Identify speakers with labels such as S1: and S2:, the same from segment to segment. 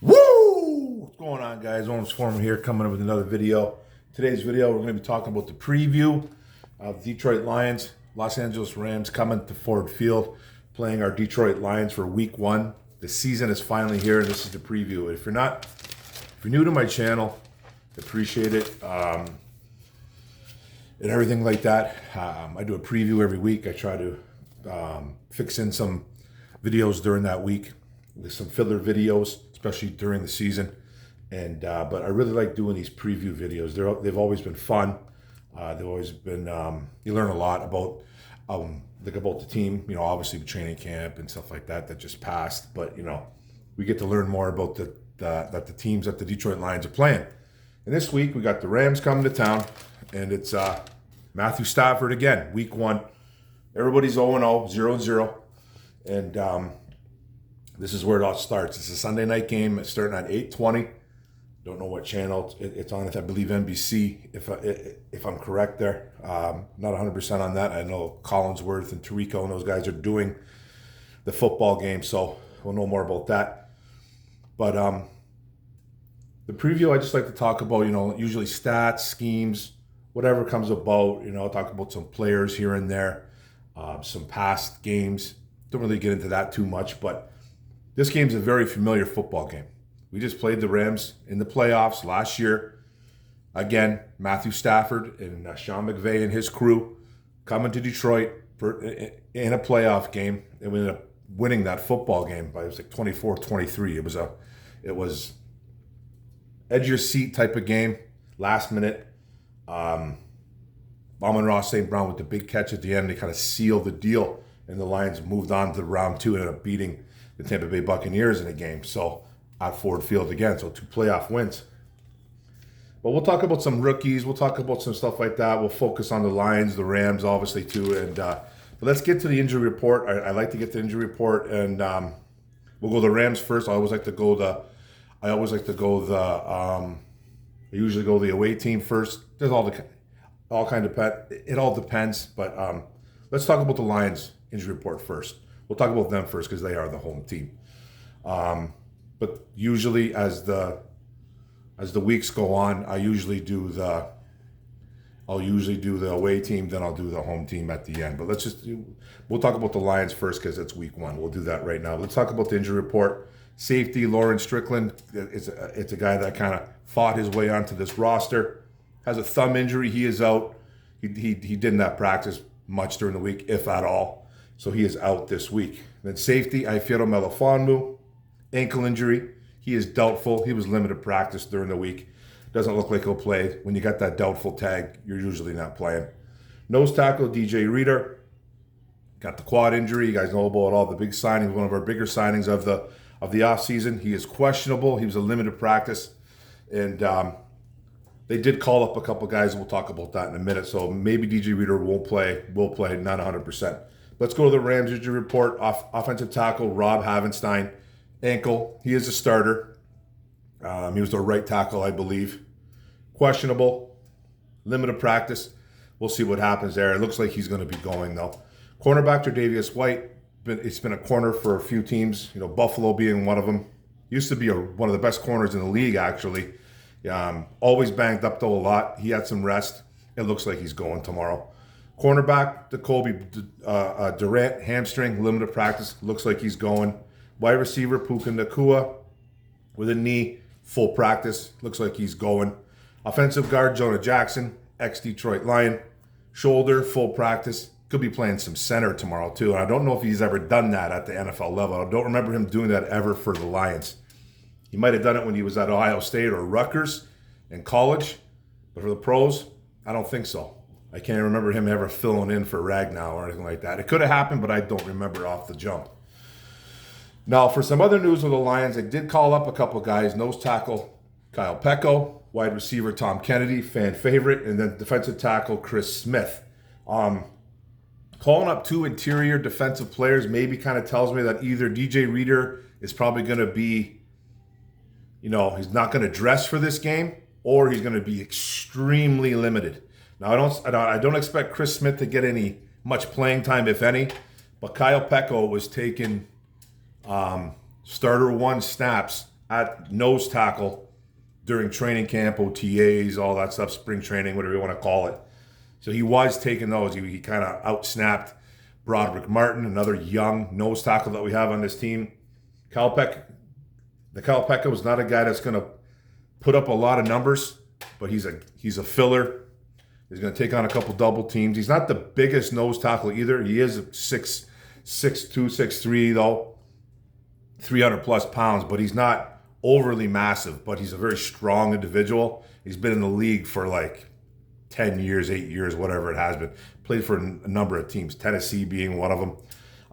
S1: Woo! What's going on, guys? Owens Foreman here, coming up with another video. Today's video, we're going to be talking about the preview of Detroit Lions, Los Angeles Rams coming to Ford Field, playing our Detroit Lions for Week 1. The season is finally here, and this is the preview. If you're new to my channel, appreciate it, and everything like that. I do a preview every week. I try to fix in some videos during that week. There's some filler videos, especially during the season, and but I really like doing these preview videos. They've always been fun. They've always been you learn a lot about about the team. You know, obviously the training camp and stuff like that just passed, but you know, we get to learn more about the teams that the Detroit Lions are playing. And this week we got the Rams coming to town, and it's Matthew Stafford again, Week 1. Everybody's 0-0, 0-0, and this is where it all starts. It's a Sunday night game. It's starting at 8:20. Don't know what channel it's on. I believe NBC, if I'm correct there. Not 100% on that. I know Collinsworth and Tirico and those guys are doing the football game, so we'll know more about that. But the preview, I just like to talk about, you know, usually stats, schemes, whatever comes about. You know, talk about some players here and there, some past games. Don't really get into that too much, but this game's a very familiar football game. We just played the Rams in the playoffs last year. Again, Matthew Stafford and Sean McVay and his crew coming to Detroit in a playoff game, and we ended up winning that football game by, it was like 24-23. It was edge your seat type of game, last minute. Amon-Ra St. Brown with the big catch at the end, they kind of sealed the deal, and the Lions moved on to round 2 and ended up beating the Tampa Bay Buccaneers in a game, so at Ford Field again, so 2 playoff wins. But we'll talk about some rookies, we'll talk about some stuff like that. We'll focus on the Lions, the Rams, obviously too. And but let's get to the injury report. I like to get the injury report, and we'll go the Rams first. I usually go the away team first. There's it all depends. But let's talk about the Lions injury report first. We'll talk about them first because they are the home team. But usually, as the weeks go on, I'll usually do the away team, then I'll do the home team at the end. But we'll talk about the Lions first because it's Week 1. We'll do that right now. Let's talk about the injury report. Safety Lawrence Strickland. It's a guy that kind of fought his way onto this roster. Has a thumb injury. He is out. He did not practice much during the week, if at all. So he is out this week. Then safety, Ifeiro Melifonwu, ankle injury. He is doubtful. He was limited practice during the week. Doesn't look like he'll play. When you got that doubtful tag, you're usually not playing. Nose tackle, DJ Reader. Got the quad injury. You guys know about all the big signings. One of our bigger signings of the offseason. He is questionable. He was a limited practice. And they did call up a couple guys. We'll talk about that in a minute. So maybe DJ Reader won't play. Will play, not 100%. Let's go to the Rams injury report. Offensive tackle, Rob Havenstein, ankle. He is a starter. He was the right tackle, I believe. Questionable, limited practice. We'll see what happens there. It looks like he's going to be going, though. Cornerback, Tre'Davious White. It's been a corner for a few teams, you know, Buffalo being one of them. Used to be one of the best corners in the league, actually. Always banged up, though, a lot. He had some rest. It looks like he's going tomorrow. Cornerback, Jacoby Durant, hamstring, limited practice. Looks like he's going. Wide receiver, Puka Nacua, with a knee, full practice. Looks like he's going. Offensive guard, Jonah Jackson, ex-Detroit Lion. Shoulder, full practice. Could be playing some center tomorrow, too. And I don't know if he's ever done that at the NFL level. I don't remember him doing that ever for the Lions. He might have done it when he was at Ohio State or Rutgers in college. But for the pros, I don't think so. I can't remember him ever filling in for Ragnow or anything like that. It could have happened, but I don't remember off the jump. Now, for some other news with the Lions, I did call up a couple guys. Nose tackle, Kyle Pecco. Wide receiver, Tom Kennedy, fan favorite. And then defensive tackle, Chris Smith. Calling up 2 interior defensive players maybe kind of tells me that either DJ Reader is probably going to be, you know, he's not going to dress for this game, or he's going to be extremely limited. Now, I don't expect Chris Smith to get much playing time, if any, but Kyle Pecco was taking starter 1 snaps at nose tackle during training camp, OTAs, all that stuff, spring training, whatever you want to call it. So he was taking those. He kind of outsnapped Broderick Martin, another young nose tackle that we have on this team. The Kalpeka was not a guy that's going to put up a lot of numbers, but he's a filler. He's going to take on a couple double teams. He's not the biggest nose tackle either. He is 6'2", 6'3", though, 300 plus pounds, but he's not overly massive, but he's a very strong individual. He's been in the league for like 10 years, 8 years, whatever it has been. Played for a number of teams, Tennessee being one of them.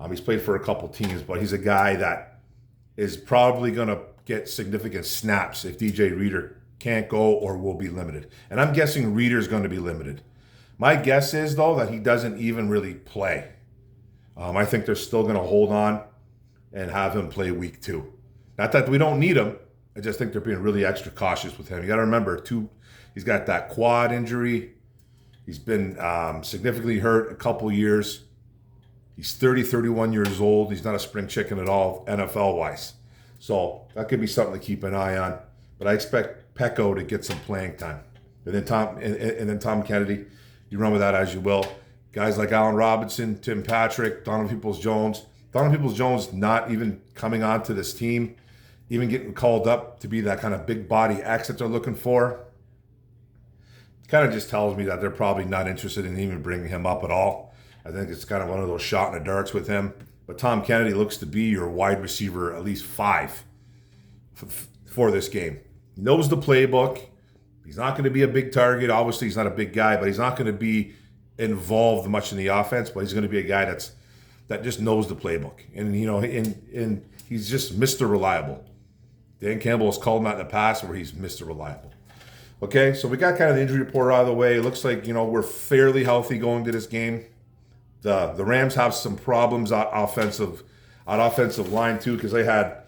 S1: He's played for a couple teams, but he's a guy that is probably going to get significant snaps if DJ Reader can't go or will be limited. And I'm guessing Reader's going to be limited. My guess is, though, that he doesn't even really play. I think they're still going to hold on and have him play week 2. Not that we don't need him. I just think they're being really extra cautious with him. You got to remember, he's got that quad injury. He's been significantly hurt a couple years. He's 30, 31 years old. He's not a spring chicken at all, NFL-wise. So that could be something to keep an eye on. But I expect Pecco to get some playing time. And then Tom Kennedy, you run with that as you will. Guys like Allen Robinson, Tim Patrick, Donovan Peoples-Jones. Donovan Peoples-Jones not even coming onto this team, even getting called up to be that kind of big body X that they're looking for. Kind of just tells me that they're probably not interested in even bringing him up at all. I think it's kind of one of those shot in the darks with him. But Tom Kennedy looks to be your wide receiver, at least 5 for this game. He knows the playbook. He's not going to be a big target. Obviously, he's not a big guy, but he's not going to be involved much in the offense. But he's going to be a guy that just knows the playbook, and and he's just Mr. Reliable. Dan Campbell has called him out in the past where he's Mr. Reliable. Okay, so we got kind of the injury report out of the way. It looks like, we're fairly healthy going to this game. The Rams have some problems on offensive line too, because they got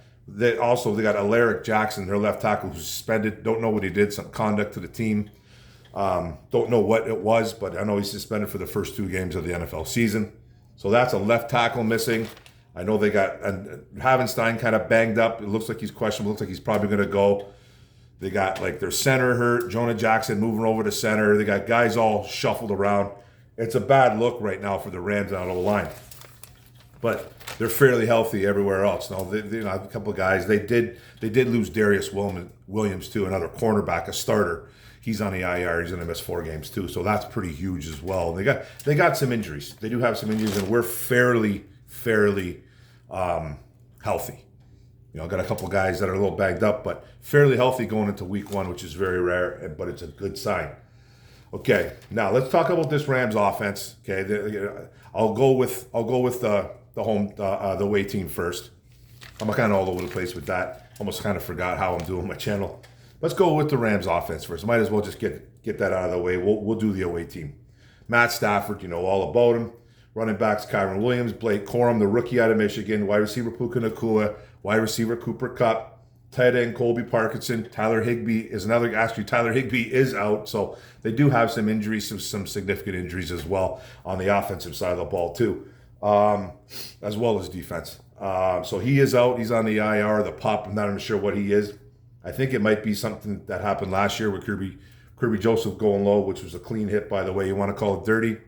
S1: Alaric Jackson, their left tackle, who's suspended. Don't know what he did, some conduct to the team. Don't know what it was, but I know he's suspended for the first 2 games of the NFL season. So that's a left tackle missing. I know they got Havenstein kind of banged up. It looks like he's questionable. Looks like he's probably going to go. They got their center hurt, Jonah Jackson moving over to center. They got guys all shuffled around. It's a bad look right now for the Rams out of the line. But they're fairly healthy everywhere else. Now, they have a couple of guys. They did lose Darius Williams too, another cornerback, a starter. He's on the IR. He's going to miss 4 games too, so that's pretty huge as well. They got some injuries. They do have some injuries, and we're fairly healthy. Got a couple of guys that are a little banged up, but fairly healthy going into week 1, which is very rare, but it's a good sign. Okay, now let's talk about this Rams offense. Okay, I'll go with the away team first. I'm kind of all over the place with that. Almost kind of forgot how I'm doing my channel. Let's go with the Rams offense first. Might as well just get that out of the way. We'll do the away team. Matt Stafford, all about him. Running backs, Kyron Williams, Blake Corum, the rookie out of Michigan, wide receiver Puka Nacua, wide receiver Cooper Kupp, tight end Colby Parkinson, Tyler Higbee is another. Actually, Tyler Higbee is out, so they do have some injuries, some significant injuries as well on the offensive side of the ball too, as well as defense. So he is out. He's on the IR, the PUP. I'm not even sure what he is. I think it might be something that happened last year with Kirby Joseph going low, which was a clean hit, by the way. You want to call it dirty.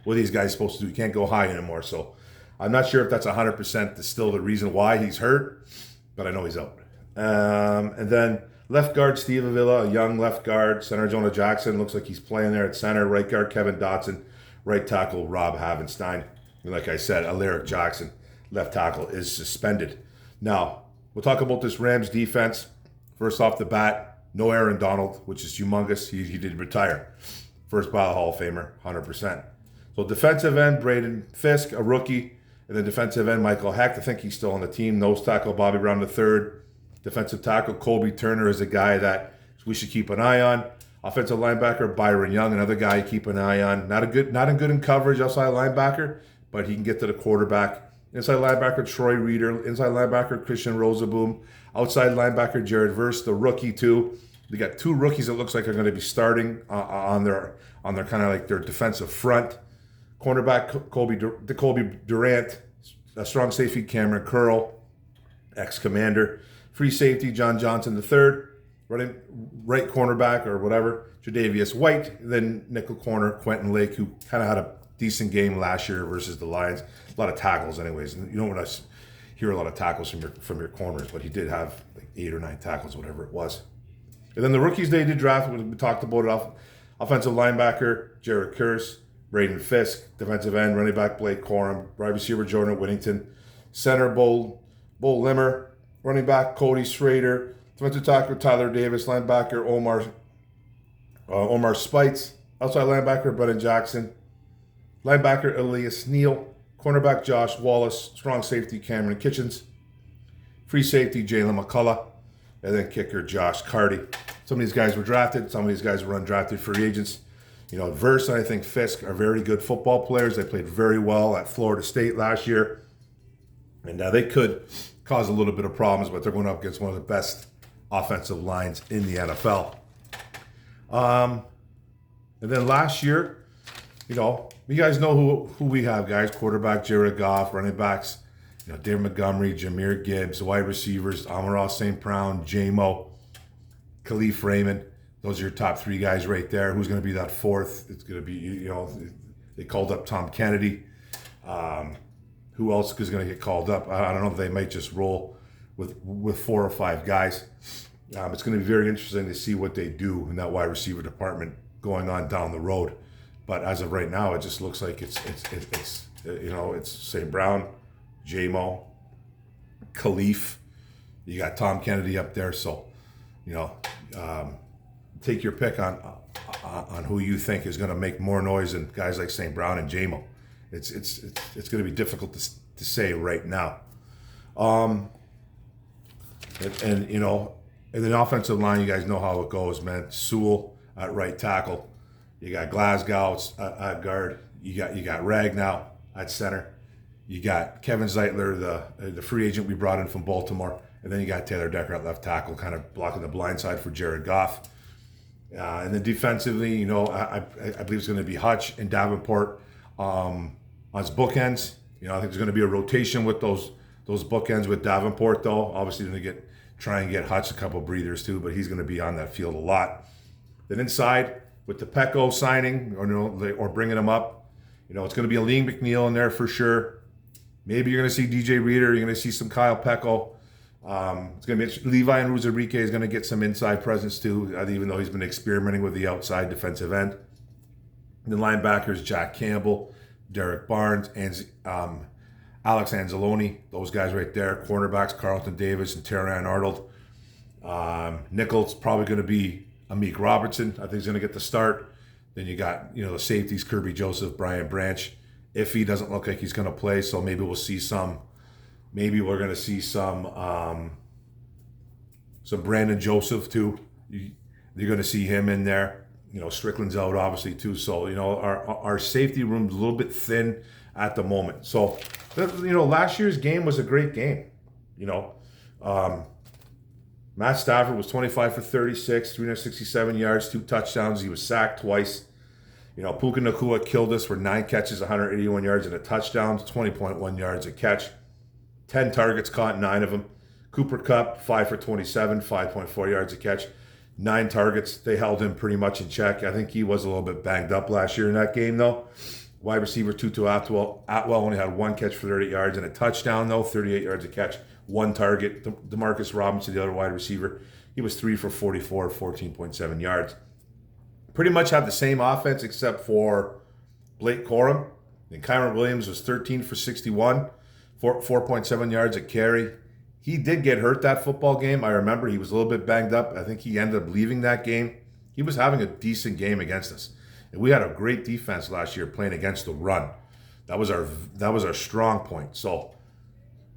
S1: What are these guys supposed to do? You can't go high anymore. So I'm not sure if that's 100% still the reason why he's hurt, but I know he's out. And then left guard, Steve Avila, a young left guard. Center, Jonah Jackson. Looks like he's playing there at center. Right guard, Kevin Dotson. Right tackle, Rob Havenstein. And like I said, Alaric Jackson, left tackle, is suspended. Now, we'll talk about this Rams defense. First off the bat, no Aaron Donald, which is humongous. He did retire. First ballot Hall of Famer, 100%. So defensive end, Braden Fisk, a rookie. And then defensive end, Michael Hecht. I think he's still on the team. Nose tackle, Bobby Brown III. Defensive tackle, Colby Turner is a guy that we should keep an eye on. Offensive linebacker, Byron Young, another guy you keep an eye on. Not good in coverage, outside linebacker, but he can get to the quarterback. Inside linebacker, Troy Reader. Inside linebacker, Christian Rosaboom. Outside linebacker, Jared Verse, the rookie too. They got 2 rookies that looks like are going to be starting on their kind of like their defensive front. Cornerback Colby Durant, a strong safety Cameron Curl, ex-commander. Free safety, John Johnson III. Running right cornerback or whatever, Tre'Davious White. Then nickel corner, Quentin Lake, who kind of had a decent game last year versus the Lions. A lot of tackles anyways. You don't want to hear a lot of tackles from your corners, but he did have like 8 or 9 tackles, whatever it was. And then the rookies they did draft, we talked about it, offensive linebacker, Jared Curse, Braden Fisk, defensive end, running back Blake Corum, wide receiver Jordan Whittington, center Bo Limmer, running back Cody Schrader, defensive tackle Tyler Davis, linebacker Omar Spites, outside linebacker Brennan Jackson, linebacker Elias Neal, cornerback Josh Wallace, strong safety Cameron Kitchens, free safety Jalen McCullough, and then kicker Josh Carty. Some of these guys were drafted, some of these guys were undrafted free agents. Verse and I think Fisk are very good football players. They played very well at Florida State last year. And they could cause a little bit of problems, but they're going up against one of the best offensive lines in the NFL. And then last year, you guys know who we have, guys. Quarterback Jared Goff, running backs, David Montgomery, Jahmyr Gibbs, wide receivers, Amon-Ra St. Brown, J-Mo, Khalif Raymond. Those are your top 3 guys right there. Who's going to be that fourth? It's going to be, they called up Tom Kennedy. Who else is going to get called up? I don't know. They might just roll with 4 or 5 guys. It's going to be very interesting to see what they do in that wide receiver department going on down the road. But as of right now, it just looks like it's St. Brown, J-Mo, Khalif. You got Tom Kennedy up there, so take your pick on who you think is going to make more noise than guys like St. Brown and J-Mo. It's going to be difficult to say right now. And in the offensive line, you guys know how it goes, man. Sewell at right tackle. You got Glasgow at guard. You got Ragnow at center. You got Kevin Zeitler, the free agent we brought in from Baltimore. And then you got Taylor Decker at left tackle, kind of blocking the blind side for Jared Goff. And then defensively, I believe it's going to be Hutch and Davenport on his bookends. I think there's going to be a rotation with those bookends with Davenport, though. Obviously, going to try and get Hutch a couple breathers too, but he's going to be on that field a lot. Then inside with the Pecco signing or bringing him up, it's going to be a Liam McNeil in there for sure. Maybe you're going to see DJ Reader. You're going to see some Kyle Pecco. It's going to be Levi and Ruzarike is going to get some inside presence too, even though he's been experimenting with the outside defensive end. And the linebackers, Jack Campbell, Derek Barnes, and Alex Anzalone, those guys right there. Cornerbacks, Carlton Davis and Terran Arnold. Nickel's probably going to be Amik Robertson. I think he's going to get the start. Then you got, the safeties, Kirby Joseph, Brian Branch. If he doesn't look like he's going to play, so maybe we'll see some. Maybe we're going to see some Brandon Joseph too. You're going to see him in there. Strickland's out obviously too. So our safety room's a little bit thin at the moment. So last year's game was a great game. Matt Stafford was 25 for 36, 367 yards, 2 touchdowns. He was sacked twice. Puka Nacua killed us for 9 catches, 181 yards and a touchdown, 20.1 yards a catch. 10 targets caught, 9 of them. Cooper Kupp, 5 for 27, 5.4 yards a catch. 9 targets. They held him pretty much in check. I think he was a little bit banged up last year in that game, though. Wide receiver Tutu Atwell only had 1 catch for 38 yards and a touchdown, though. 38 yards a catch, 1 target. Demarcus Robinson, the other wide receiver, he was 3 for 44, 14.7 yards. Pretty much have the same offense except for Blake Corum. And Kyron Williams was 13 for 61. 4.7 yards a carry. He did get hurt that football game. I remember he was a little bit banged up. I think he ended up leaving that game. He was having a decent game against us. And we had a great defense last year playing against the run. That was our strong point. So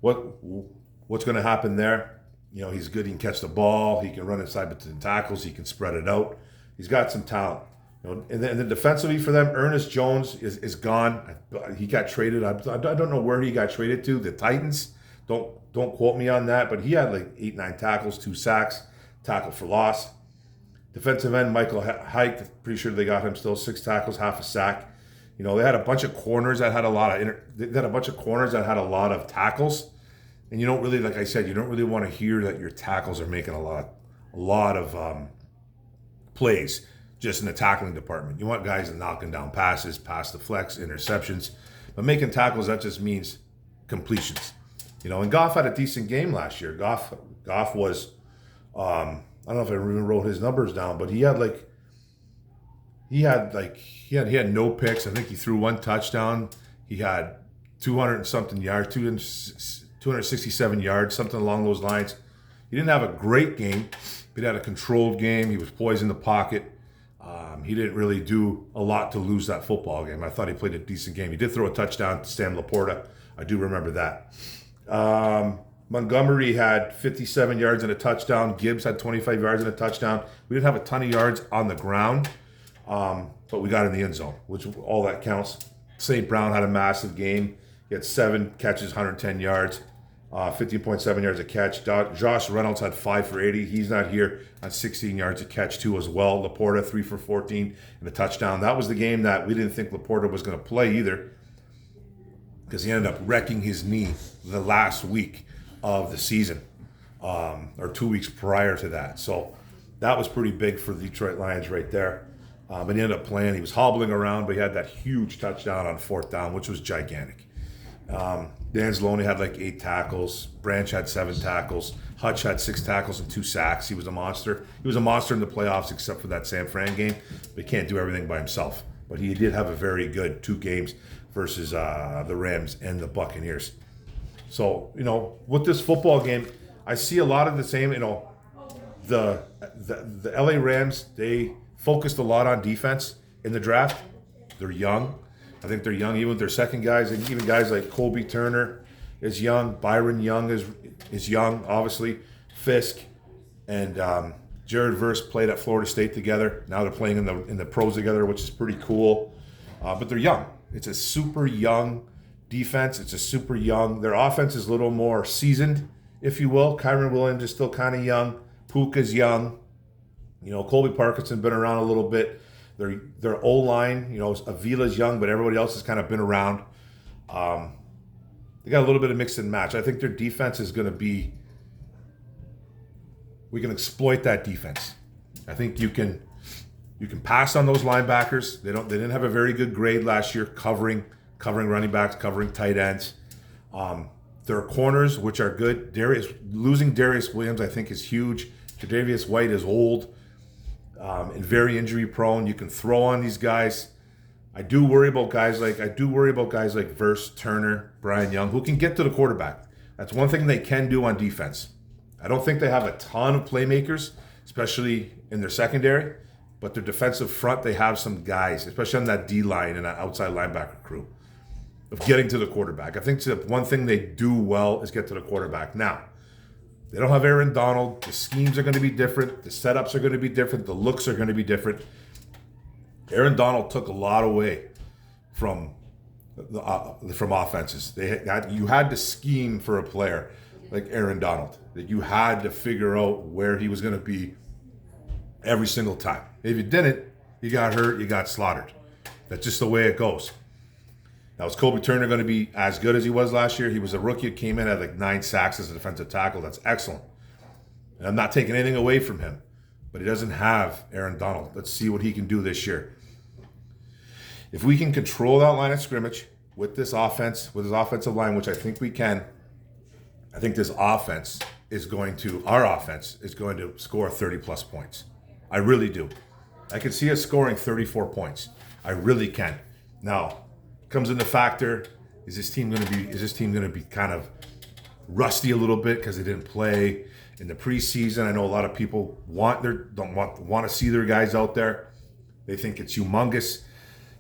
S1: what's going to happen there? He's good. He can catch the ball. He can run inside between tackles. He can spread it out. He's got some talent. And then defensively for them, Ernest Jones is gone. He got traded. I don't know where he got traded to. The Titans. Don't quote me on that, but he had like 8-9 tackles, 2 sacks, tackle for loss. Defensive end Michael Hike, pretty sure they got him still 6 tackles, half a sack. They had a bunch of corners that had a lot of tackles, And you don't really, like I said, you don't really want to hear that your tackles are making a lot of plays just in the tackling department. You want guys knocking down passes, pass deflects, interceptions. But making tackles, that just means completions. And Goff had a decent game last year. Goff was, I don't know if I even wrote his numbers down, but he had no picks. I think he threw one touchdown. He had 200 and something yards, 267 yards, something along those lines. He didn't have a great game, but he had a controlled game. He was poised in the pocket. He didn't really do a lot to lose that football game. I thought he played a decent game. He did throw a touchdown to Sam Laporta. I do remember that. Montgomery had 57 yards and a touchdown. Gibbs had 25 yards and a touchdown. We didn't have a ton of yards on the ground, but we got in the end zone, which all that counts. St. Brown had a massive game. He had 7 catches, 110 yards, 15.7 yards a catch. Josh Reynolds had 5 for 80. He's not here on 16 yards a catch too as well. Laporta 3 for 14 and a touchdown. That was the game that we didn't think Laporta was going to play either, because he ended up wrecking his knee the last week of the season, or 2 weeks prior to that. So that was pretty big for the Detroit Lions right there. But he ended up playing. He was hobbling around, but he had that huge touchdown on 4th down, which was gigantic. Dan Zalone had 8 tackles. Branch had 7 tackles. Hutch had 6 tackles and 2 sacks. He was a monster. He was a monster in the playoffs except for that San Fran game. But he can't do everything by himself. But he did have a very good 2 games versus the Rams and the Buccaneers. So, with this football game, I see a lot of the same, the LA Rams, they focused a lot on defense in the draft. They're young. I think they're young, even with their second guys, and even guys like Colby Turner is young. Byron Young is young, obviously. Fisk and Jared Verse played at Florida State together. Now they're playing in the pros together, which is pretty cool. But they're young. It's a super young defense. It's a super young. Their offense is a little more seasoned, if you will. Kyron Williams is still kind of young. Puka's young. Colby Parkinson been around a little bit. Their O-line, Avila's young, but everybody else has kind of been around. They got a little bit of mix and match. I think their defense is going to be, we can exploit that defense. I think you can pass on those linebackers. They didn't have a very good grade last year covering running backs, covering tight ends. Their corners, which are good. Losing Darius Williams, I think, is huge. Tre'Davious White is old and very injury prone. You can throw on these guys. I do worry about guys like Verse, Turner, Brian Young, who can get to the quarterback. That's one thing they can do on defense. I don't think they have a ton of playmakers, especially in their secondary, but their defensive front, they have some guys, especially on that D-line and that outside linebacker crew, of getting to the quarterback. I think the one thing they do well is get to the quarterback. Now, they don't have Aaron Donald. The schemes are going to be different. The setups are going to be different. The looks are going to be different. Aaron Donald took a lot away from offenses. You had to scheme for a player like Aaron Donald, that you had to figure out where he was going to be every single time. If you didn't, you got hurt, you got slaughtered. That's just the way it goes. Now, is Colby Turner going to be as good as he was last year? He was a rookie who came in at 9 sacks as a defensive tackle. That's excellent. And I'm not taking anything away from him, but he doesn't have Aaron Donald. Let's see what he can do this year. If we can control that line of scrimmage with this offense, with his offensive line, which I think we can, I think our offense is going to score 30-plus points. I really do. I can see us scoring 34 points. I really can. Now, comes into factor, is this team going to be kind of rusty a little bit because they didn't play in the preseason? I know a lot of people want to see their guys out there. They think it's humongous,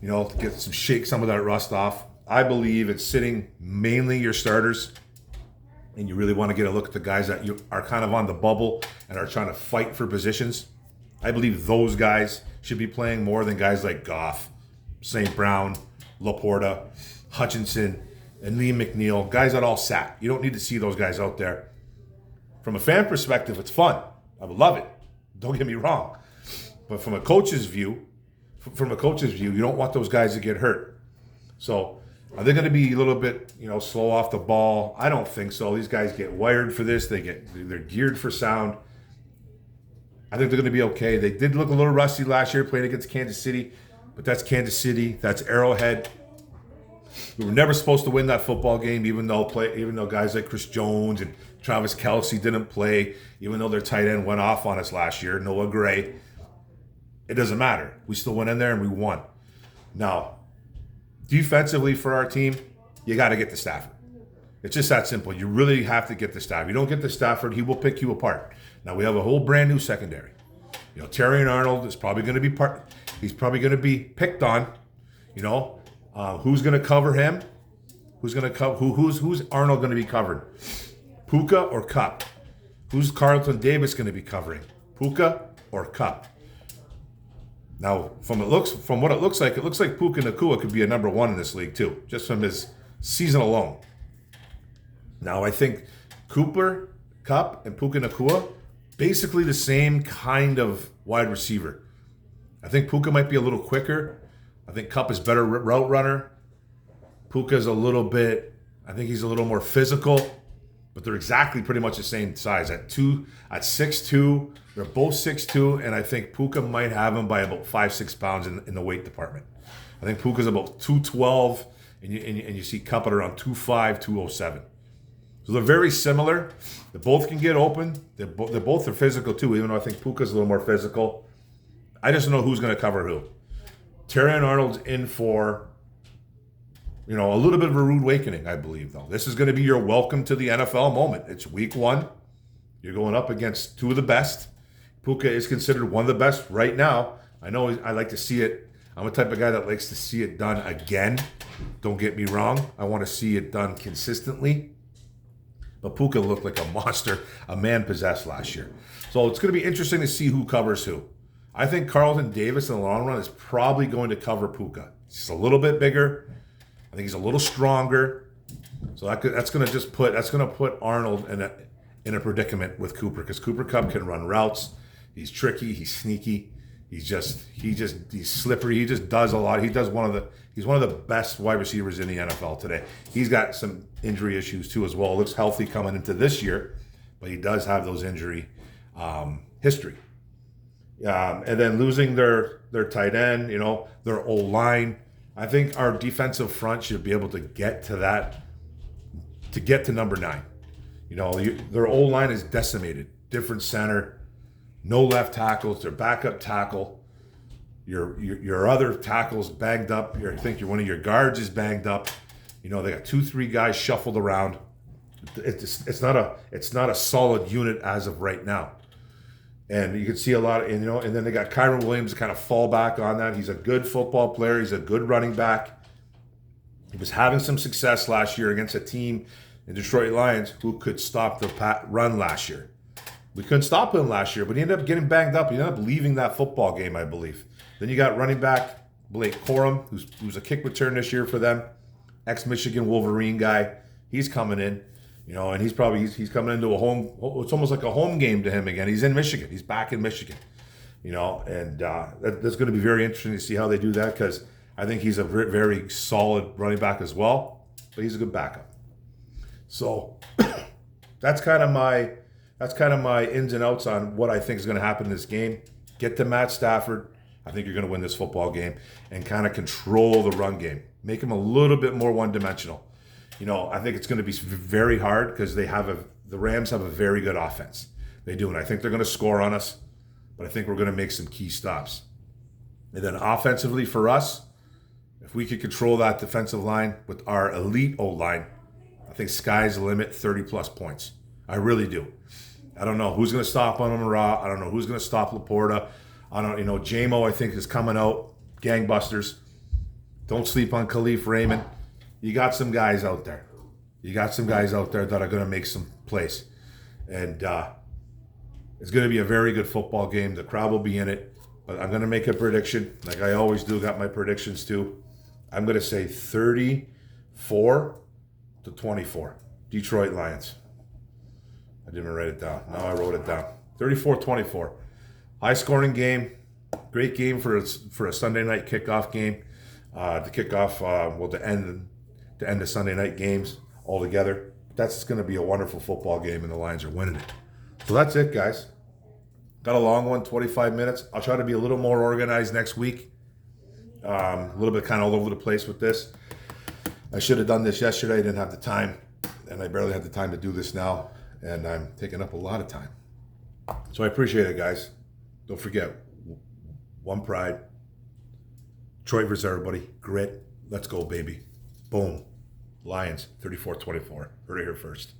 S1: to shake some of that rust off. I believe it's sitting mainly your starters, and you really want to get a look at the guys that you are kind of on the bubble and are trying to fight for positions. I believe those guys should be playing more than guys like Goff, St. Brown, Laporta, Hutchinson, and Lee McNeil, guys that all sat. You don't need to see those guys out there. From a fan perspective, it's fun. I would love it. Don't get me wrong. But from a coach's view, you don't want those guys to get hurt. So Are they going to be a little bit, slow off the ball? I don't think so. These guys get wired for this. They're geared for sound. I think they're going to be okay. They did look a little rusty last year playing against Kansas City, but that's Kansas City. That's Arrowhead. We were never supposed to win that football game, even though guys like Chris Jones and Travis Kelce didn't play, even though their tight end went off on us last year, Noah Gray. It doesn't matter. We still went in there and we won. Now, defensively for our team, you got to get to Stafford. It's just that simple. You really have to get to Stafford. You don't get to Stafford, he will pick you apart. Now we have a whole brand new secondary. Terry and Arnold is probably going to be he's probably going to be picked on. Who's going to cover him? Who's going to cover? Who's Arnold going to be covered? Puka or Cup? Who's Carlton Davis going to be covering? Puka or Cup? Now, from what it looks like Puka Nacua could be a number one in this league too, just from his season alone. Now, I think Cooper, Cup, and Puka Nacua, basically the same kind of wide receiver. I think Puka might be a little quicker. I think Cup is better route runner. Puka's I think he's a little more physical, but they're exactly pretty much the same size. At 6'2", they're both 6'2", and I think Puka might have him by about 5-6 pounds in the weight department. I think Puka's about 212, and you see Cup at around 205, 207. So they're very similar. They both can get open. They both are physical too, even though I think Puka's a little more physical. I just don't know who's going to cover who. Terry and Arnold's in for, a little bit of a rude awakening, I believe, though. This is going to be your welcome to the NFL moment. It's week 1. You're going up against two of the best. Puka is considered one of the best right now. I know I like to see it. I'm a type of guy that likes to see it done again. Don't get me wrong. I want to see it done consistently. But Puka looked like a monster, a man possessed last year. So it's going to be interesting to see who covers who. I think Carlton Davis in the long run is probably going to cover Puka. He's a little bit bigger. I think he's a little stronger. So that's going to put Arnold in a predicament with Cooper, because Cooper Kupp can run routes. He's tricky. He's sneaky. He's slippery. He just does a lot. He's one of the best wide receivers in the NFL today. He's got some injury issues too as well. Looks healthy coming into this year, but he does have those injury history. And then losing their tight end, their O-line. I think our defensive front should be able to get to number 9. Their O-line is decimated. Different center, no left tackles, their backup tackle. Your other tackle's banged up. I think one of your guards is banged up. They got 2-3 guys shuffled around. It's not a solid unit as of right now. And you can see a lot, and then they got Kyron Williams to kind of fall back on that. He's a good football player. He's a good running back. He was having some success last year against a team in Detroit Lions who could stop the run last year. We couldn't stop him last year, but he ended up getting banged up. He ended up leaving that football game, I believe. Then you got running back Blake Corum, who's a kick return this year for them, ex-Michigan Wolverine guy. He's coming in. And he's coming into a home. It's almost like a home game to him again. He's in Michigan. He's back in Michigan. And that's going to be very interesting to see how they do that, because I think he's a very solid running back as well. But he's a good backup. So that's kind of my ins and outs on what I think is going to happen in this game. Get to Matt Stafford. I think you're going to win this football game and kind of control the run game. Make him a little bit more one-dimensional. I think it's going to be very hard because the Rams have a very good offense. They do, and I think they're going to score on us, but I think we're going to make some key stops. And then offensively for us, if we could control that defensive line with our elite O-line, I think sky's the limit, 30-plus points. I really do. I don't know who's going to stop Amon-Ra. I don't know who's going to stop Laporta. Jamo, I think, is coming out gangbusters. Don't sleep on Khalif Raymond. You got some guys out there. That are going to make some plays. And it's going to be a very good football game. The crowd will be in it. But I'm going to make a prediction, like I always do. Got my predictions too. I'm going to say 34-24. Detroit Lions. I didn't write it down. Now I wrote it down. 34-24. High-scoring game. Great game for a Sunday night kickoff game. To kick off, to end to end the Sunday night games all together. That's going to be a wonderful football game, and the Lions are winning it. So that's it, guys. Got a long one, 25 minutes. I'll try to be a little more organized next week. A little bit kind of all over the place with this. I should have done this yesterday. I didn't have the time, and I barely have the time to do this now, and I'm taking up a lot of time. So I appreciate it, guys. Don't forget, one pride. Detroit versus everybody. Grit. Let's go, baby. Boom. Lions, 34-24. Heard it here first.